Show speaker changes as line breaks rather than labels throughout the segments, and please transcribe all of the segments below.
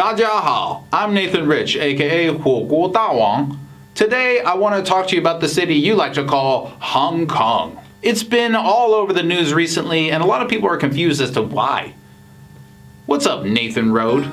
大家好, I'm Nathan Rich, aka 火锅大王. Today I want to talk to you about the city you like to call Hong Kong. It's been all over the news recently, and a lot of people are confused as to why. What's up, Nathan Road?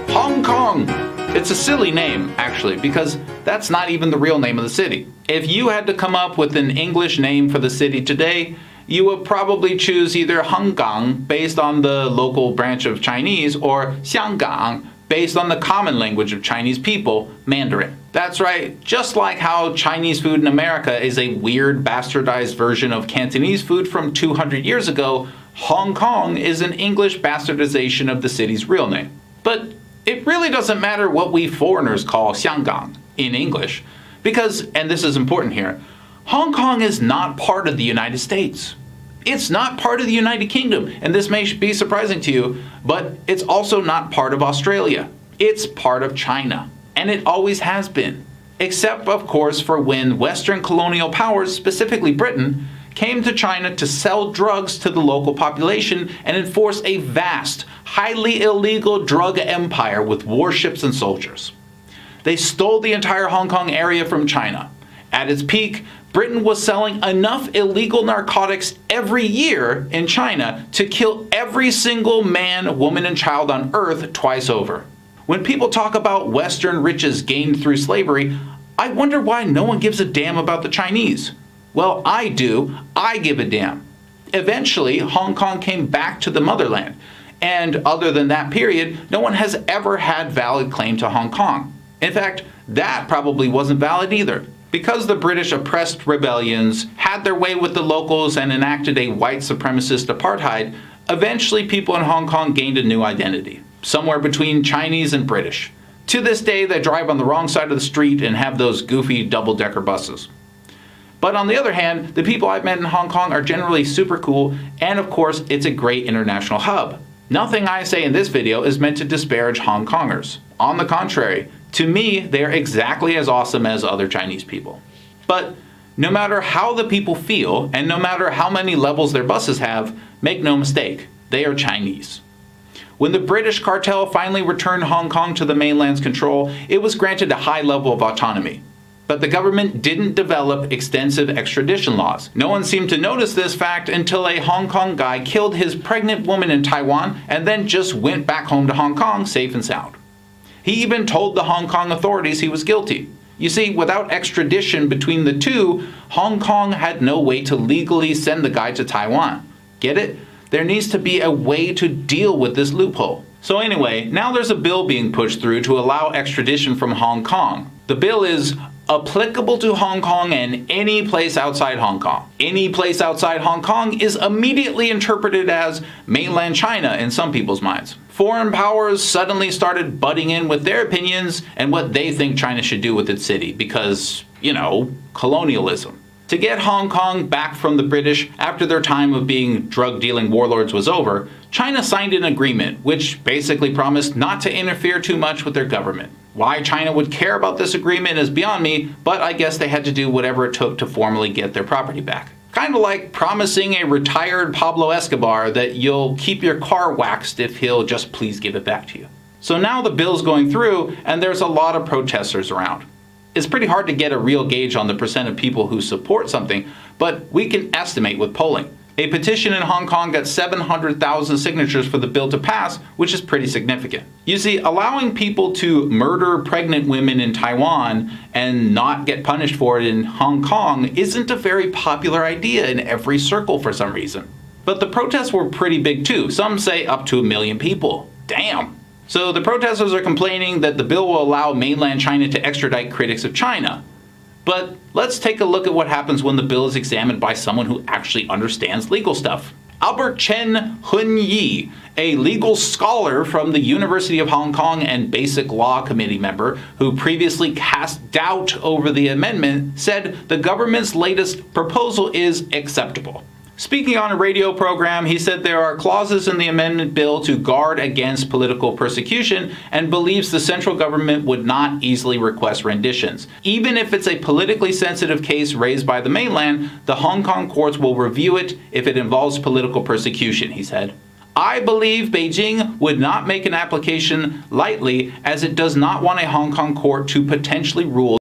Hong Kong! It's a silly name, actually, because that's not even the real name of the city. If you had to come up with an English name for the city today, you would probably choose either Honggang, based on the local branch of Chinese, or Xianggang, based on the common language of Chinese people, Mandarin. That's right, just like how Chinese food in America is a weird bastardized version of Cantonese food from 200 years ago, Hong Kong is an English bastardization of the city's real name. But it really doesn't matter what we foreigners call Xianggang in English, because, and this is important here, Hong Kong is not part of the United States. It's not part of the United Kingdom, and this may be surprising to you, but it's also not part of Australia. It's part of China, and it always has been. Except, of course, for when Western colonial powers, specifically Britain, came to China to sell drugs to the local population and enforce a vast, highly illegal drug empire with warships and soldiers. They stole the entire Hong Kong area from China. At its peak, Britain was selling enough illegal narcotics every year in China to kill every single man, woman, and child on Earth twice over. When people talk about Western riches gained through slavery, I wonder why no one gives a damn about the Chinese. Well, I do. I give a damn. Eventually, Hong Kong came back to the motherland, and other than that period, no one has ever had valid claim to Hong Kong. In fact, that probably wasn't valid either. Because the British oppressed rebellions, had their way with the locals, and enacted a white supremacist apartheid, eventually people in Hong Kong gained a new identity, somewhere between Chinese and British. To this day, they drive on the wrong side of the street and have those goofy double-decker buses. But on the other hand, the people I've met in Hong Kong are generally super cool, and of course, it's a great international hub. Nothing I say in this video is meant to disparage Hong Kongers. On the contrary, to me, they are exactly as awesome as other Chinese people. But no matter how the people feel, and no matter how many levels their buses have, make no mistake, they are Chinese. When the British cartel finally returned Hong Kong to the mainland's control, it was granted a high level of autonomy. But the government didn't develop extensive extradition laws. No one seemed to notice this fact until a Hong Kong guy killed his pregnant woman in Taiwan and then just went back home to Hong Kong safe and sound. He even told the Hong Kong authorities he was guilty. You see, without extradition between the two, Hong Kong had no way to legally send the guy to Taiwan. Get it? There needs to be a way to deal with this loophole. So anyway, now there's a bill being pushed through to allow extradition from Hong Kong. The bill is applicable to Hong Kong and any place outside Hong Kong. Any place outside Hong Kong is immediately interpreted as mainland China in some people's minds. Foreign powers suddenly started butting in with their opinions and what they think China should do with its city because, you know, colonialism. To get Hong Kong back from the British after their time of being drug-dealing warlords was over, China signed an agreement which basically promised not to interfere too much with their government. Why China would care about this agreement is beyond me, but I guess they had to do whatever it took to formally get their property back. Kind of like promising a retired Pablo Escobar that you'll keep your car waxed if he'll just please give it back to you. So now the bill's going through and there's a lot of protesters around. It's pretty hard to get a real gauge on the percent of people who support something, but we can estimate with polling. A petition in Hong Kong got 700,000 signatures for the bill to pass, which is pretty significant. You see, allowing people to murder pregnant women in Taiwan and not get punished for it in Hong Kong isn't a very popular idea in every circle for some reason. But the protests were pretty big too. Some say up to 1 million people. Damn! So the protesters are complaining that the bill will allow mainland China to extradite critics of China. But let's take a look at what happens when the bill is examined by someone who actually understands legal stuff. Albert Chen Hun-yi, a legal scholar from the University of Hong Kong and Basic Law Committee member who previously cast doubt over the amendment, said the government's latest proposal is acceptable. Speaking on a radio program, he said there are clauses in the amendment bill to guard against political persecution and believes the central government would not easily request renditions. Even if it's a politically sensitive case raised by the mainland, the Hong Kong courts will review it if it involves political persecution, he said. I believe Beijing would not make an application lightly, as it does not want a Hong Kong court to potentially rule